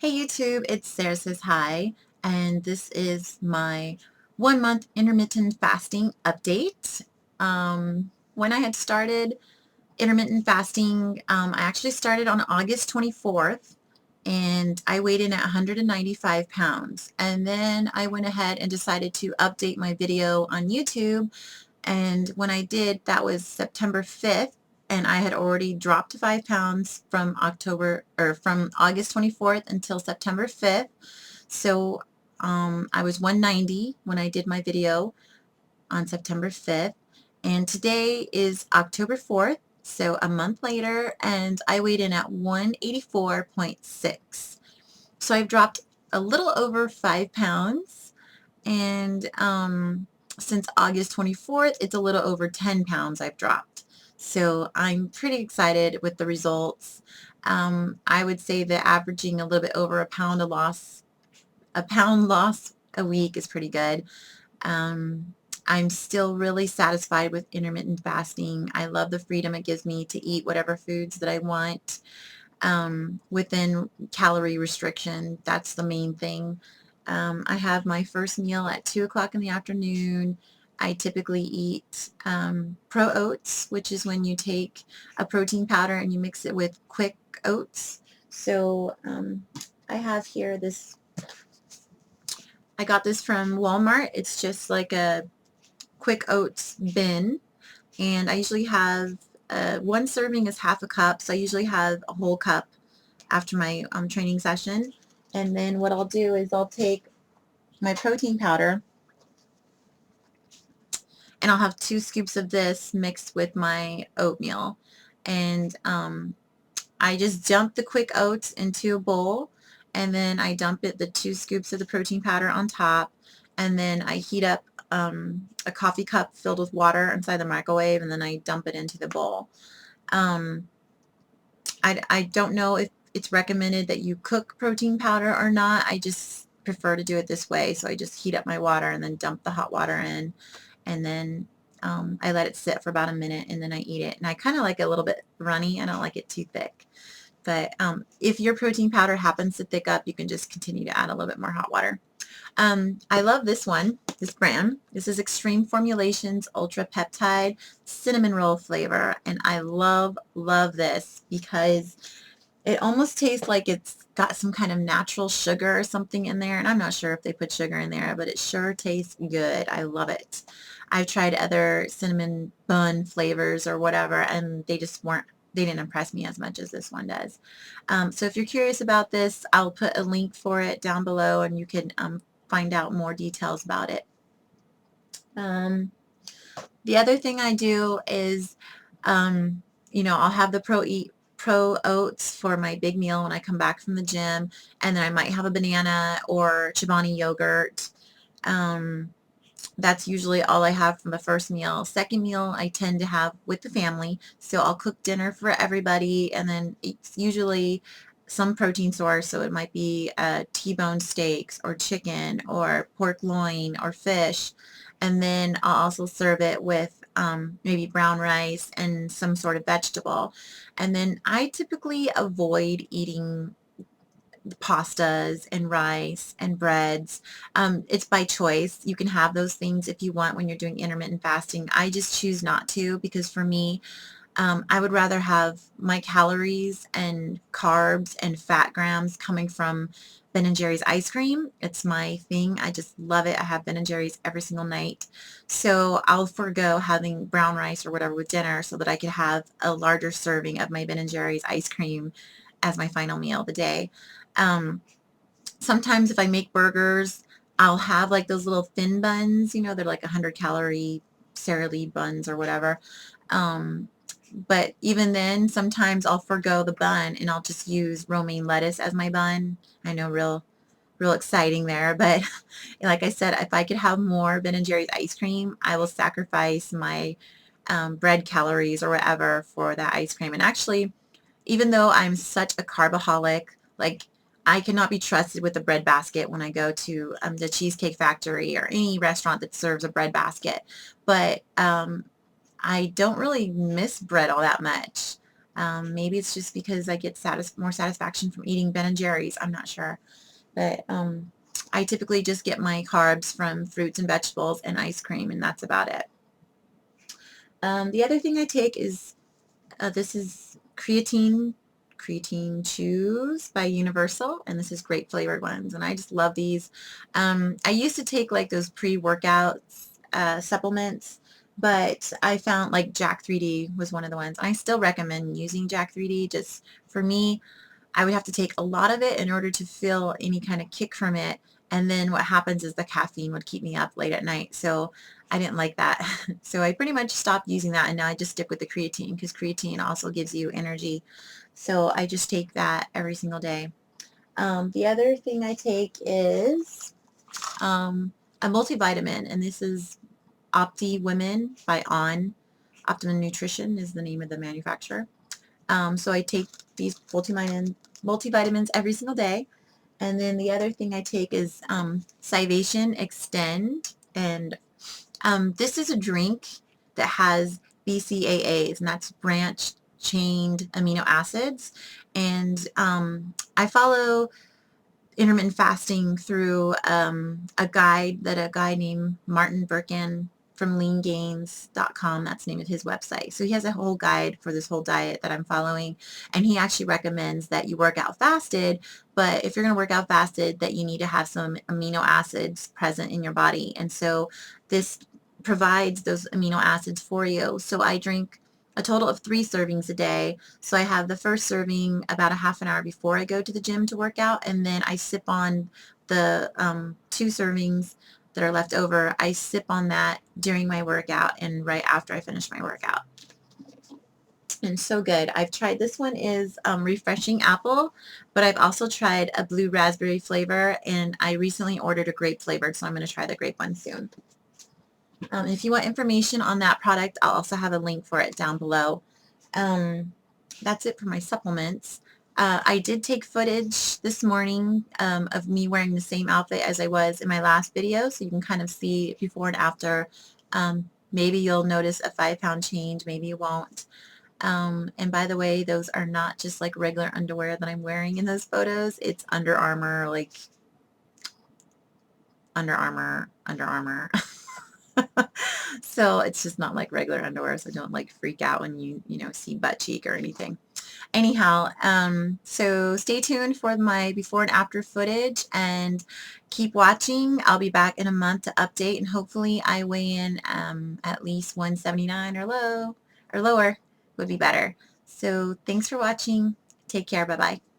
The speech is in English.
Hey YouTube, it's Sarah Says Hi, and this is my 1 month intermittent fasting update. When I had started intermittent fasting, I actually started on August 24th, and I weighed in at 195 pounds. And then I went ahead and decided to update my video on YouTube, and when I did, that was September 5th, and I had already dropped 5 pounds from August 24th until September 5th. So I was 190 when I did my video on September 5th, and today is October 4th, so a month later, and I weighed in at 184.6. So I've dropped a little over 5 pounds, and since August 24th, it's a little over 10 pounds I've dropped. So I'm pretty excited with the results. I would say that averaging a little bit over a pound loss a week is pretty good. I'm still really satisfied with intermittent fasting. I love the freedom it gives me to eat whatever foods that I want within calorie restriction. That's the main thing. I have my first meal at 2 o'clock in the afternoon. I typically eat Pro Oats, which is when you take a protein powder and you mix it with quick oats. So I have here this, I got this from Walmart. It's just like a quick oats bin, and I usually have one serving is half a cup, so I usually have a whole cup after my training session. And then what I'll do is I'll take my protein powder, and I'll have 2 scoops of this mixed with my oatmeal, and I just dump the quick oats into a bowl, and then I dump the 2 scoops of the protein powder on top, and then I heat up a coffee cup filled with water inside the microwave, and then I dump it into the bowl. Um, I don't know if it's recommended that you cook protein powder or not. I just prefer to do it this way. So I just heat up my water and then dump the hot water in, and then I let it sit for about a minute, and then I eat it. And I kind of like it a little bit runny. I don't like it too thick. But if your protein powder happens to thick up, you can just continue to add a little bit more hot water. I love this one, this brand. This is Extreme Formulations Ultra Peptide Cinnamon Roll flavor, and I love this because it almost tastes like it's got some kind of natural sugar or something in there, and I'm not sure if they put sugar in there, but it sure tastes good. I love it. I've tried other cinnamon bun flavors or whatever, and they didn't impress me as much as this one does. So if you're curious about this, I'll put a link for it down below, and you can find out more details about it. The other thing I do is, I'll have the Pro Oats for my big meal when I come back from the gym, and then I might have a banana or Chobani yogurt. That's usually all I have from the first meal. Second meal I tend to have with the family, so I'll cook dinner for everybody, and then it's usually some protein source, so it might be T-bone steaks or chicken or pork loin or fish, and then I'll also serve it with maybe brown rice and some sort of vegetable. And then I typically avoid eating pastas and rice and breads. It's by choice. You can have those things if you want when you're doing intermittent fasting. I just choose not to, because for me, I would rather have my calories and carbs and fat grams coming from Ben & Jerry's ice cream. It's my thing. I just love it. I have Ben & Jerry's every single night. So I'll forego having brown rice or whatever with dinner so that I could have a larger serving of my Ben & Jerry's ice cream as my final meal of the day. Sometimes if I make burgers, I'll have like those little thin buns, they're like 100-calorie Sara Lee buns or whatever. But even then, sometimes I'll forgo the bun and I'll just use romaine lettuce as my bun. I know, real exciting there, but like I said, if I could have more Ben & Jerry's ice cream, I will sacrifice my bread calories or whatever for that ice cream. And actually, even though I'm such a carboholic, like I cannot be trusted with a bread basket when I go to the Cheesecake Factory or any restaurant that serves a bread basket. But I don't really miss bread all that much. Maybe it's just because I get more satisfaction from eating Ben and Jerry's. I'm not sure. But I typically just get my carbs from fruits and vegetables and ice cream, and that's about it. The other thing I take is this is creatine chews by Universal, and this is grape flavored ones, and I just love these. I used to take like those pre-workout supplements, but I found like Jack 3D was one of the ones. I still recommend using Jack 3D. Just for me, I would have to take a lot of it in order to feel any kind of kick from it. And then what happens is the caffeine would keep me up late at night. So I didn't like that. So I pretty much stopped using that, and now I just stick with the creatine because creatine also gives you energy. So I just take that every single day. The other thing I take is a multivitamin, and this is Opti Women by On. Optimum Nutrition is the name of the manufacturer. So I take these multivitamins every single day. And then the other thing I take is Salvation Extend. And this is a drink that has BCAAs, and that's branched chained amino acids. And I follow intermittent fasting through a guide that a guy named Martin Birkin from leangains.com, that's the name of his website. So he has a whole guide for this whole diet that I'm following, and he actually recommends that you work out fasted, but if you're going to work out fasted, that you need to have some amino acids present in your body. And so this provides those amino acids for you. So I drink a total of 3 servings a day. So I have the first serving about a half an hour before I go to the gym to work out, and then I sip on the 2 servings that are left over. I sip on that during my workout and right after I finish my workout. And so good. I've tried, this one is refreshing apple, but I've also tried a blue raspberry flavor, and I recently ordered a grape flavor, so I'm going to try the grape one soon. If you want information on that product, I'll also have a link for it down below. That's it for my supplements. I did take footage this morning of me wearing the same outfit as I was in my last video, so you can kind of see before and after. Maybe you'll notice a 5-pound change, maybe you won't. And by the way, those are not just like regular underwear that I'm wearing in those photos. It's Under Armour, like Under Armour, Under Armour. So it's just not like regular underwear, so don't like freak out when you see butt cheek or anything. Anyhow, so stay tuned for my before and after footage, and keep watching. I'll be back in a month to update, and hopefully I weigh in at least 179 or lower would be better. So thanks for watching. Take care. Bye-bye.